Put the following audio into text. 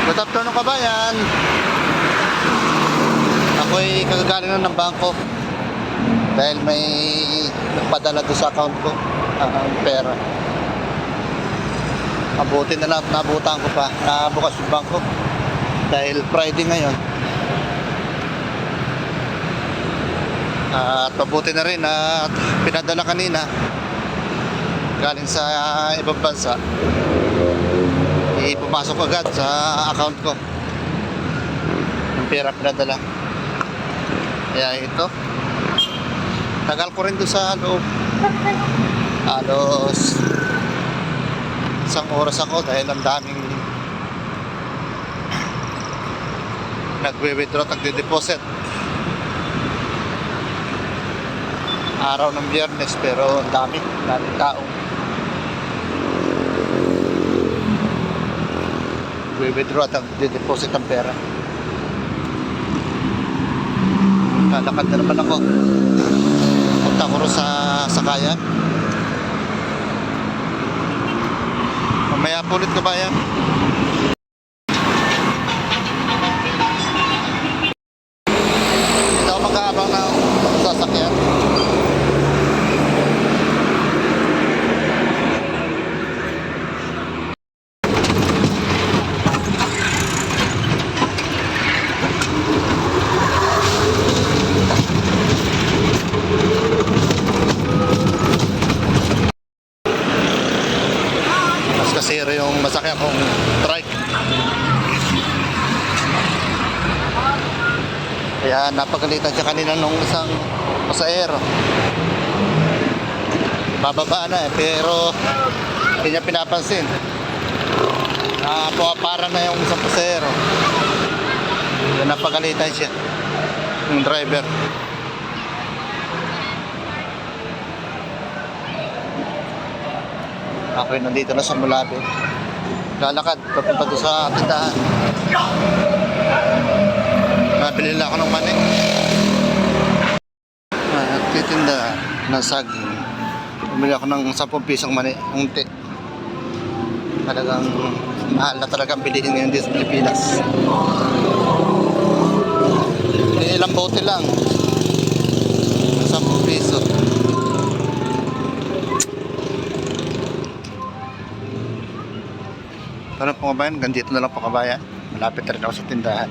Good afternoon kabayan. Ako'y kagagaling na ng bangko dahil may nagpadala doon sa account ko ang pera. Abutin na lang at nabutan ko pa. Nabukas yung bangko dahil Friday ngayon. At mabuti na rin at pinadala kanina galing sa ibang bansa. Pumasok agad sa account ko yung pera pinadala. Kaya ito, tagal ko rin doon sa loob, halos isang oras ako dahil ang daming nagwe-withdraw, nagde-deposit. Araw ng Biyernes pero ang daming tao withdraw at deposit ang pera. Lalakad na naman ako. Punta ko rin sa sakayan. Mamaya po ulit kabayan. Hindi ako mag-aabang ng sasakyan. Kasiro yung masakyan kong trike. Kaya napagalitan siya kanina nung isang pasahero. Bababa na pero hindi niya pinapansin. Puwapara na yung isang pasahero. Kaya napagalitan siya yung driver. Ako nandito na sa Mulabe. Lalakad, papunta doon sa tindahan. Nabili lang ako ng mani. Titinda ng saging. Bumili ako ng 10 pisong mani. Unti. Talagang mahal na talagang bilihin ngayon dito sa Pilipinas. Ilang bote lang. 10 piso. Ano po kabayan, ganito na lang po kabayan. Malapit na rin ako sa tindahan.